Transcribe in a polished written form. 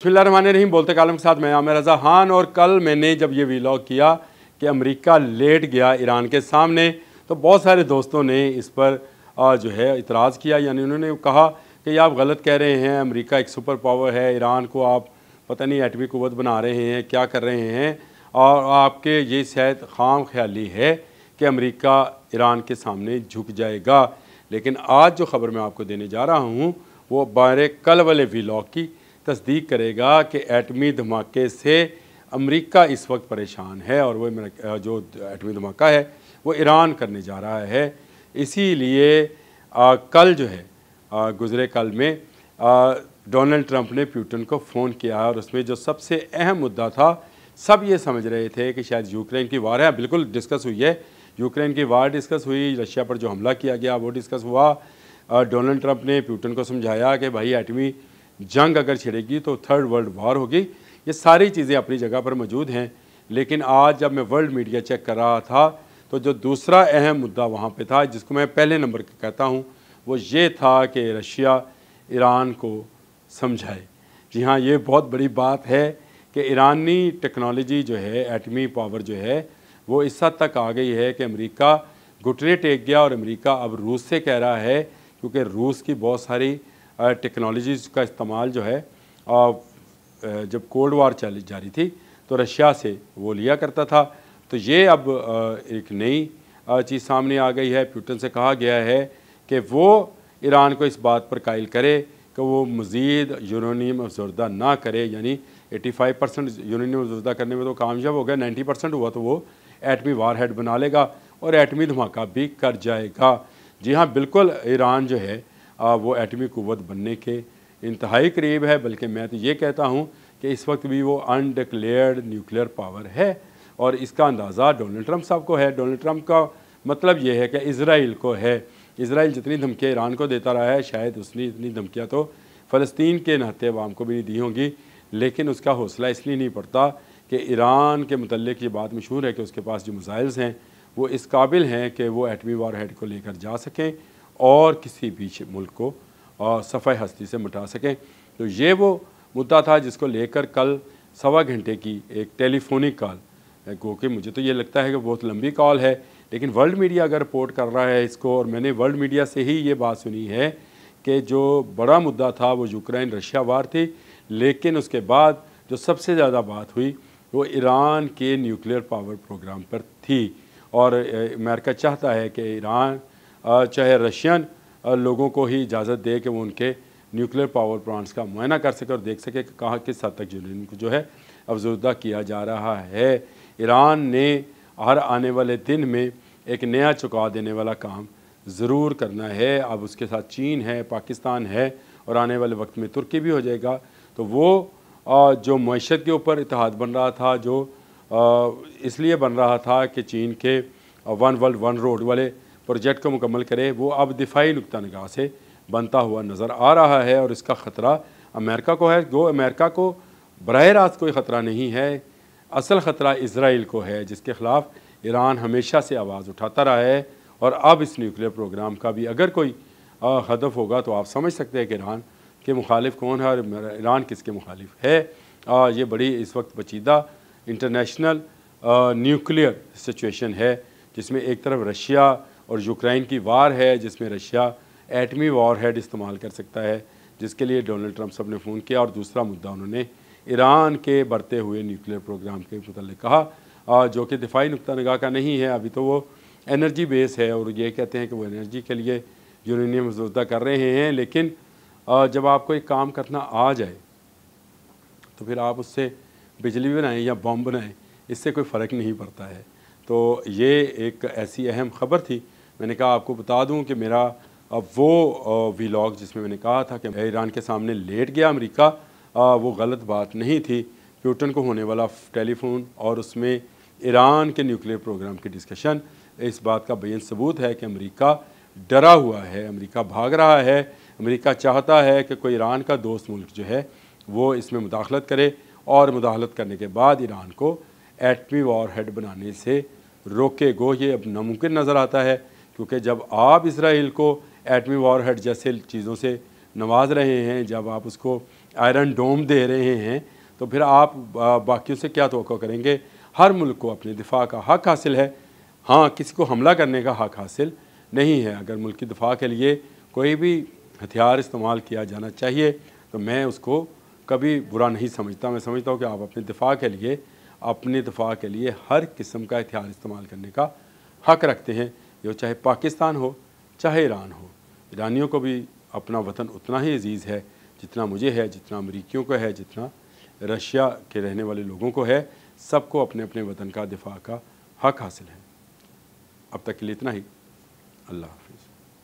बिस्मिल्लाहिर्रहमानिर्रहीम। बोलते कालम के साथ मैं आमिर रज़ा खान। और कल मैंने जब ये वीलॉग किया कि अमेरिका लेट गया ईरान के सामने, तो बहुत सारे दोस्तों ने इस पर जो है इतराज़ किया, यानी उन्होंने कहा कि ये आप गलत कह रहे हैं, अमेरिका एक सुपर पावर है, ईरान को आप पता नहीं एटमी क़ुव्वत बना रहे हैं, क्या कर रहे हैं, और आपके ये शायद खाम ख्याली है कि अमेरिका ईरान के सामने झुक जाएगा। लेकिन आज जो ख़बर मैं आपको देने जा रहा हूँ वो बारे कल वाले वीलॉग की तस्दीक करेगा कि एटमी धमाके से अमेरिका इस वक्त परेशान है, और वो जो एटमी धमाका है वो ईरान करने जा रहा है। इसीलिए कल जो है गुज़रे कल में डोनाल्ड ट्रंप ने पुतिन को फ़ोन किया, और उसमें जो सबसे अहम मुद्दा था, सब ये समझ रहे थे कि शायद यूक्रेन की वार है, बिल्कुल डिस्कस हुई है, यूक्रेन की वार डिस्कस हुई, रशिया पर जो हमला किया गया वो डिस्कस हुआ। डोनाल्ड ट्रंप ने पुतिन को समझाया कि भाई एटमी जंग अगर छिड़ेगी तो थर्ड वर्ल्ड वार होगी। ये सारी चीज़ें अपनी जगह पर मौजूद हैं। लेकिन आज जब मैं वर्ल्ड मीडिया चेक कर रहा था तो जो दूसरा अहम मुद्दा वहाँ पे था, जिसको मैं पहले नंबर का कहता हूँ, वो ये था कि रशिया ईरान को समझाए। जी हाँ, ये बहुत बड़ी बात है कि ईरानी टेक्नोलॉजी जो है, एटमी पावर जो है, वो इस हद तक आ गई है कि अमेरिका घुटने टेक गया, और अमेरिका अब रूस से कह रहा है, क्योंकि रूस की बहुत सारी टेक्नोलॉजीज़ का इस्तेमाल जो है जब कोल्ड वार जारी थी तो रशिया से वो लिया करता था। तो ये अब एक नई चीज़ सामने आ गई है। पुतिन से कहा गया है कि वो ईरान को इस बात पर कायल करे कि वो मज़ीद यूरेनियम अफसरदा ना करे, यानी 85% यूरेनियम अफसरदा करने में तो कामयाब हो गया, 90% हुआ तो वो एटमी वार हेड बना लेगा और एटमी धमाका भी कर जाएगा। जी हाँ, बिल्कुल ईरान जो है वो एटमी क़ुव्वत बनने के इंतहाई करीब है। बल्कि मैं तो ये कहता हूँ कि इस वक्त भी वो अनडिक्लेयर्ड न्यूक्लियर पावर है, और इसका अंदाज़ा डोनाल्ड ट्रंप साहब को है। डोनाल्ड ट्रंप का मतलब ये है कि इसराइल को है। इसराइल जितनी धमकियाँ ईरान को देता रहा है, शायद उसने इतनी धमकियाँ तो फ़लस्तीन के नहते अवाम को भी नहीं दी होंगी, लेकिन उसका हौसला इसलिए नहीं पड़ता कि ईरान के मुतल्लिक़ ये बात मशहूर है कि उसके पास जो मिसाइल्स हैं वो इस काबिल हैं कि वो एटमी वार हेड को लेकर जा सकें और किसी भी मुल्क को सफ़ाई हस्ती से मिटा सकें। तो ये वो मुद्दा था जिसको लेकर कल 1.25 घंटे की एक टेलीफोनिक कॉल, गो कि मुझे तो ये लगता है कि बहुत लंबी कॉल है, लेकिन वर्ल्ड मीडिया अगर रिपोर्ट कर रहा है इसको, और मैंने वर्ल्ड मीडिया से ही ये बात सुनी है कि जो बड़ा मुद्दा था वो यूक्रेन रशिया वार थी, लेकिन उसके बाद जो सबसे ज़्यादा बात हुई वो ईरान के न्यूक्लियर पावर प्रोग्राम पर थी। और अमेरिका चाहता है कि ईरान चाहे रशियन लोगों को ही इजाज़त दे कि वो उनके न्यूक्लियर पावर प्लांट्स का मुआयना कर सके और देख सके कि कहाँ किस हद तक यूरेनियम को जो है अफजरदा किया जा रहा है। ईरान ने हर आने वाले दिन में एक नया चुका देने वाला काम ज़रूर करना है। अब उसके साथ चीन है, पाकिस्तान है, और आने वाले वक्त में तुर्की भी हो जाएगा। तो वो जो मईशत के ऊपर इत्तेहाद बन रहा था, जो इसलिए बन रहा था कि चीन के वन वर्ल्ड वन रोड वाले प्रोजेक्ट को मुकम्मल करे, वो अब दिफाई नुक्ता निगाह से बनता हुआ नज़र आ रहा है। और इसका ख़तरा अमेरिका को है। गो अमेरिका को बराह रास्त कोई ख़तरा नहीं है, असल ख़तरा इसराइल को है, जिसके ख़िलाफ़ ईरान हमेशा से आवाज़ उठाता रहा है। और अब इस न्यूक्लियर प्रोग्राम का भी अगर कोई हदफ होगा तो आप समझ सकते हैं कि ईरान के मुखालिफ कौन है और ईरान किसके मुखालिफ है। ये बड़ी इस वक्त पेचीदा इंटरनेशनल न्यूक्लियर सिचुएशन है, जिसमें एक तरफ रशिया और यूक्रेन की वार है, जिसमें रशिया एटमी वार हेड इस्तेमाल कर सकता है, जिसके लिए डोनाल्ड ट्रंप साहब ने फ़ोन किया। और दूसरा मुद्दा उन्होंने ईरान के बढ़ते हुए न्यूक्लियर प्रोग्राम के मुतल्लिक़ कहा, जो कि दिफाई नुक्ता निगाह का नहीं है, अभी तो वो एनर्जी बेस है, और ये कहते हैं कि वो एनर्जी के लिए यूरेनियम अफसरदा कर रहे हैं। लेकिन जब आपको एक काम करना आ जाए तो फिर आप उससे बिजली बनाएं या बम बनाएं, इससे कोई फ़र्क नहीं पड़ता है। तो ये एक ऐसी अहम ख़बर थी, मैंने कहा आपको बता दूं कि मेरा वो वीलॉग जिसमें मैंने कहा था कि ईरान के सामने लेट गया अमेरिका, वो गलत बात नहीं थी। पुतिन को होने वाला टेलीफोन और उसमें ईरान के न्यूक्लियर प्रोग्राम की डिस्कशन इस बात का बेन सबूत है कि अमेरिका डरा हुआ है, अमेरिका भाग रहा है। अमेरिका चाहता है कि कोई ईरान का दोस्त मुल्क जो है वो इसमें मुदाखलत करे, और मुदाखलत करने के बाद ईरान को एटमी वार हेड बनाने से रोके। गो ये अब नामुमकिन नज़र आता है, क्योंकि जब आप इसराइल को एटमी वार हेड जैसे चीज़ों से नवाज रहे हैं, जब आप उसको आयरन डोम दे रहे हैं, तो फिर आप बाकियों से क्या तवक्को करेंगे? हर मुल्क को अपने दिफा का हक़ हासिल है। हाँ, किसी को हमला करने का हक़ हासिल नहीं है। अगर मुल्क की दिफा के लिए कोई भी हथियार इस्तेमाल किया जाना चाहिए तो मैं उसको कभी बुरा नहीं समझता। मैं समझता हूँ कि आप अपने दिफा के लिए हर किस्म का हथियार इस्तेमाल करने का हक़ रखते हैं, ये चाहे पाकिस्तान हो चाहे ईरान हो। ईरानियों को भी अपना वतन उतना ही अजीज़ है जितना मुझे है, जितना अमरीकियों को है, जितना रशिया के रहने वाले लोगों को है। सबको अपने अपने वतन का दिफा का हक़ हासिल है। अब तक के लिए इतना ही। अल्लाह हाफ़िज़।